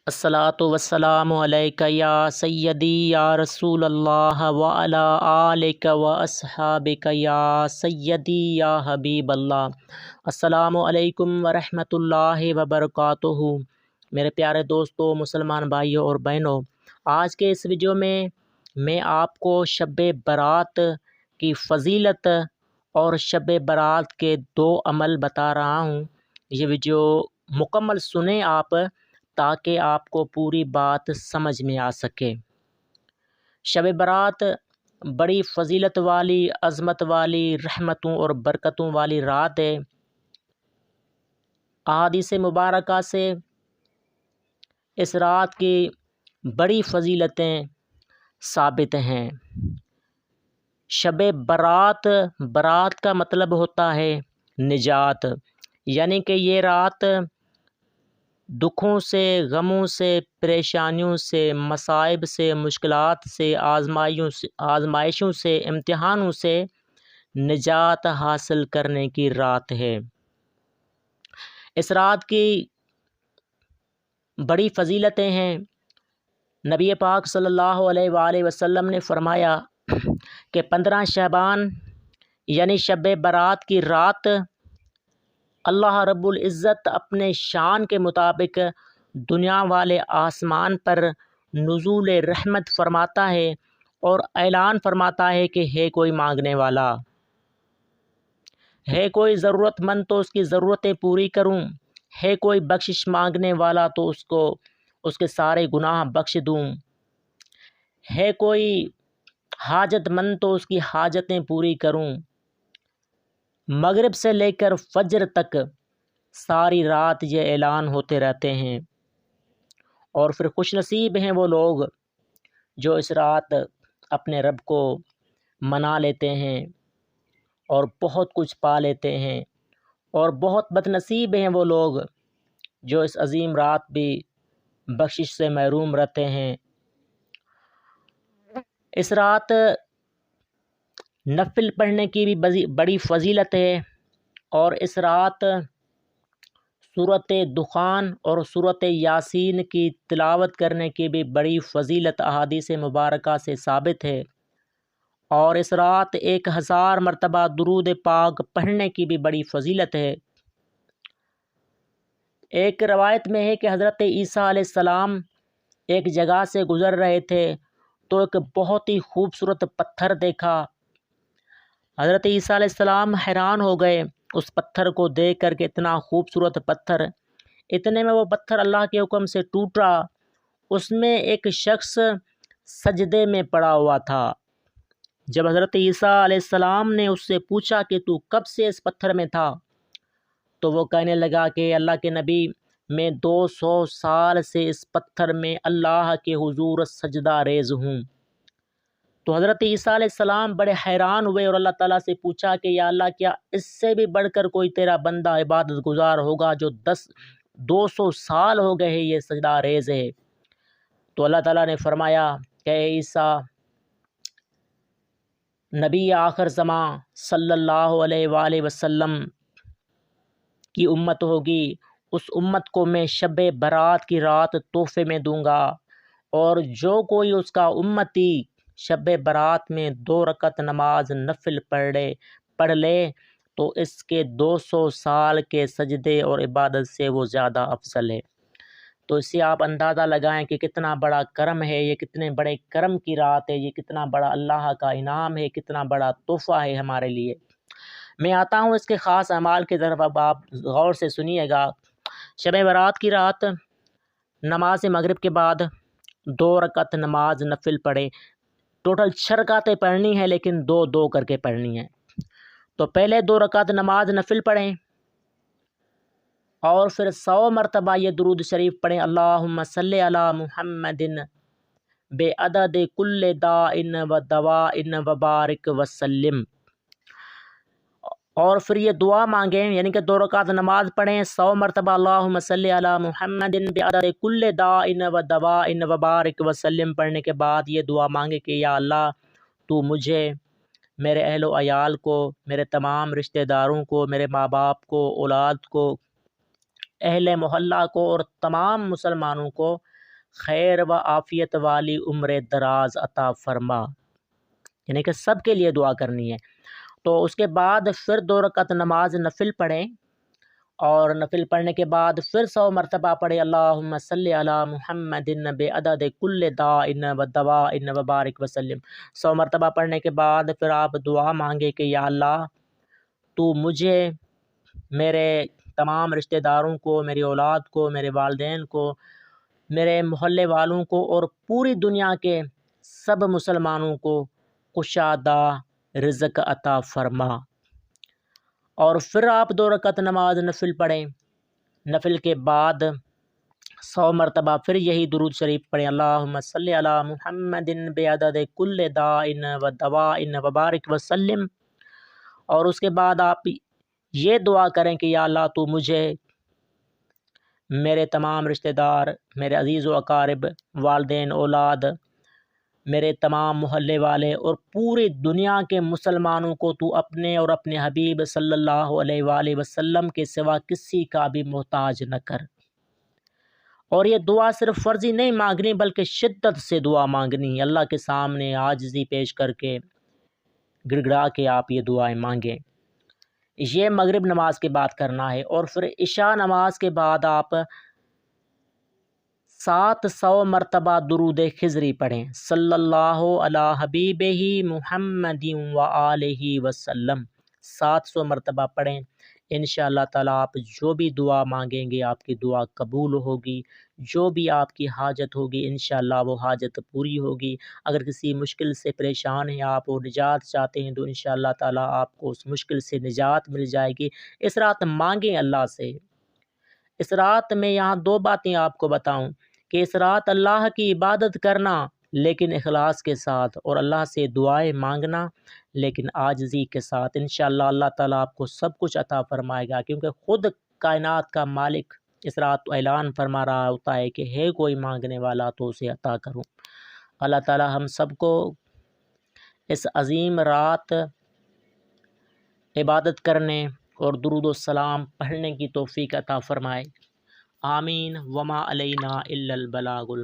الصلاۃ والسلام علیک یا سیدی یا رسول اللہ وعلی آلک و اصحابک یا سیدی یا حبیب اللہ۔ السلام علیکم ورحمۃ اللہ وبرکاتہ۔ میرے پیارے دوستو، مسلمان بھائیوں اور بہنوں، آج کے اس ویڈیو میں آپ کو شب برات کی فضیلت اور شب برات کے 2 عمل بتا رہا ہوں۔ یہ ویڈیو مکمل سنیں آپ، تاکہ آپ کو پوری بات سمجھ میں آ سکے۔ شب برات بڑی فضیلت والی، عظمت والی، رحمتوں اور برکتوں والی رات ہے۔ احادیث مبارکہ سے اس رات کی بڑی فضیلتیں ثابت ہیں۔ شب برات، برات کا مطلب ہوتا ہے نجات، یعنی کہ یہ رات دکھوں سے، غموں سے، پریشانیوں سے، مصائب سے، مشکلات سے، آزمائشوں سے، امتحانوں سے نجات حاصل کرنے کی رات ہے۔ اس رات کی بڑی فضیلتیں ہیں۔ نبی پاک صلی اللہ علیہ وآلہ وسلم نے فرمایا کہ 15 شعبان یعنی شب برات کی رات اللہ رب العزت اپنے شان کے مطابق دنیا والے آسمان پر نزول رحمت فرماتا ہے اور اعلان فرماتا ہے کہ ہے کوئی مانگنے والا، ہے کوئی ضرورت مند تو اس کی ضرورتیں پوری کروں، ہے کوئی بخشش مانگنے والا تو اس کے سارے گناہ بخش دوں، ہے کوئی حاجت مند تو اس کی حاجتیں پوری کروں۔ مغرب سے لے کر فجر تک ساری رات یہ اعلان ہوتے رہتے ہیں، اور پھر خوش نصیب ہیں وہ لوگ جو اس رات اپنے رب کو منا لیتے ہیں اور بہت کچھ پا لیتے ہیں، اور بہت بد نصیب ہیں وہ لوگ جو اس عظیم رات بھی بخشش سے محروم رہتے ہیں۔ اس رات نفل پڑھنے کی بھی بڑی فضیلت ہے، اور اس رات سورۃ دخان اور سورۃ یاسین کی تلاوت کرنے کی بھی بڑی فضیلت احادیث مبارکہ سے ثابت ہے، اور اس رات 1000 مرتبہ درود پاک پڑھنے کی بھی بڑی فضیلت ہے۔ ایک روایت میں ہے کہ حضرت عیسیٰ علیہ السلام ایک جگہ سے گزر رہے تھے تو ایک بہت ہی خوبصورت پتھر دیکھا۔ حضرت عیسیٰ علیہ السلام حیران ہو گئے اس پتھر کو دیکھ کر کہ اتنا خوبصورت پتھر۔ اتنے میں وہ پتھر اللہ کے حکم سے ٹوٹا، اس میں ایک شخص سجدے میں پڑا ہوا تھا۔ جب حضرت عیسیٰ علیہ السلام نے اس سے پوچھا کہ تو کب سے اس پتھر میں تھا، تو وہ کہنے لگا کہ اللہ کے نبی، میں 200 سال سے اس پتھر میں اللہ کے حضور سجدہ ریز ہوں۔ تو حضرت عیسیٰ علیہ السلام بڑے حیران ہوئے اور اللہ تعالیٰ سے پوچھا کہ یا اللہ، کیا اس سے بھی بڑھ کر کوئی تیرا بندہ عبادت گزار ہوگا جو 200 سال ہو گئے ہیں یہ سجدہ ریز ہے؟ تو اللہ تعالیٰ نے فرمایا کہ اے عیسیٰ، نبی آخر زمان صلی اللہ علیہ وآلہ وسلم کی امت ہوگی، اس امت کو میں شب برات کی رات تحفے میں دوں گا، اور جو کوئی اس کا امتی شب برات میں 2 رکعت نماز نفل پڑھ لے تو اس کے 200 سال کے سجدے اور عبادت سے وہ زیادہ افضل ہے۔ تو اس سے آپ اندازہ لگائیں کہ کتنا بڑا کرم ہے، یہ کتنے بڑے کرم کی رات ہے، یہ کتنا بڑا اللہ کا انعام ہے، کتنا بڑا تحفہ ہے ہمارے لیے۔ میں آتا ہوں اس کے خاص اعمال کی طرف، اب آپ غور سے سنیے گا۔ شب برات کی رات نماز مغرب کے بعد 2 رکعت نماز نفل پڑھے۔ ٹوٹل 6 رکعتیں پڑھنی ہے، لیکن 2 کر کے پڑھنی ہے۔ تو پہلے 2 رکعت نماز نفل پڑھیں، اور پھر 100 مرتبہ یہ درود شریف پڑھیں، اللہم صلی علی محمد بعدد کل داء و دواء وبارک وسلم۔ اور پھر یہ دعا مانگیں، یعنی کہ 2 رکعت نماز پڑھیں، 100 مرتبہ اللہم صلی علی محمد بعدد کل داء و دواء وبارک وسلم پڑھنے کے بعد یہ دعا مانگے کہ یا اللہ، تو مجھے، میرے اہل و عیال کو، میرے تمام رشتہ داروں کو، میرے ماں باپ کو، اولاد کو، اہل محلہ کو اور تمام مسلمانوں کو خیر و عافیت والی عمر دراز عطا فرما، یعنی کہ سب کے لیے دعا کرنی ہے۔ تو اس کے بعد پھر 2 رکعت نماز نفل پڑھیں، اور نفل پڑھنے کے بعد پھر 100 مرتبہ پڑھیں اللہم صلی علی محمد بعدد کل داء و دواء و بارک وسلم۔ 100 مرتبہ پڑھنے کے بعد پھر آپ دعا مانگے کہ یا اللہ تو مجھے، میرے تمام رشتہ داروں کو، میری اولاد کو، میرے والدین کو، میرے محلے والوں کو اور پوری دنیا کے سب مسلمانوں کو کشادہ رزق عطا فرما۔ اور پھر آپ 2 رکعت نماز نفل پڑھیں، نفل کے بعد 100 مرتبہ پھر یہی درود شریف پڑھیں اللہم صلی علی محمد بعدد کل داء و دواء و بارک وسلم۔ اور اس کے بعد آپ یہ دعا کریں کہ یا اللہ تو مجھے، میرے تمام رشتہ دار، میرے عزیز و اقارب، والدین، اولاد، میرے تمام محلے والے اور پوری دنیا کے مسلمانوں کو تو اپنے اور اپنے حبیب صلی اللہ علیہ وآلہ وسلم کے سوا کسی کا بھی محتاج نہ کر۔ اور یہ دعا صرف فرضی نہیں مانگنی بلکہ شدت سے دعا مانگنی، اللہ کے سامنے عاجزی پیش کر کے گڑ گڑا کے آپ یہ دعائیں مانگیں۔ یہ مغرب نماز کے بعد کرنا ہے، اور پھر عشاء نماز کے بعد آپ 700 مرتبہ درود خضری پڑھیں صلی اللہ علی حبیبہ محمد و آلہ وسلم۔ 700 مرتبہ پڑھیں، انشاءاللہ تعالیٰ آپ جو بھی دعا مانگیں گے آپ کی دعا قبول ہوگی، جو بھی آپ کی حاجت ہوگی انشاءاللہ وہ حاجت پوری ہوگی۔ اگر کسی مشکل سے پریشان ہیں آپ اور نجات چاہتے ہیں تو انشاءاللہ تعالیٰ آپ کو اس مشکل سے نجات مل جائے گی۔ اس رات مانگیں اللہ سے۔ اس رات میں یہاں 2 باتیں آپ کو بتاؤں کہ اس رات اللہ کی عبادت کرنا لیکن اخلاص کے ساتھ، اور اللہ سے دعائیں مانگنا لیکن عاجزی کے ساتھ، انشاءاللہ اللہ تعالیٰ آپ کو سب کچھ عطا فرمائے گا، کیونکہ خود کائنات کا مالک اس رات اعلان فرما رہا ہوتا ہے کہ ہے کوئی مانگنے والا تو اسے عطا کروں۔ اللہ تعالیٰ ہم سب کو اس عظیم رات عبادت کرنے اور درود و سلام پڑھنے کی توفیق عطا فرمائے، آمین۔ وما علینا الا البلاغ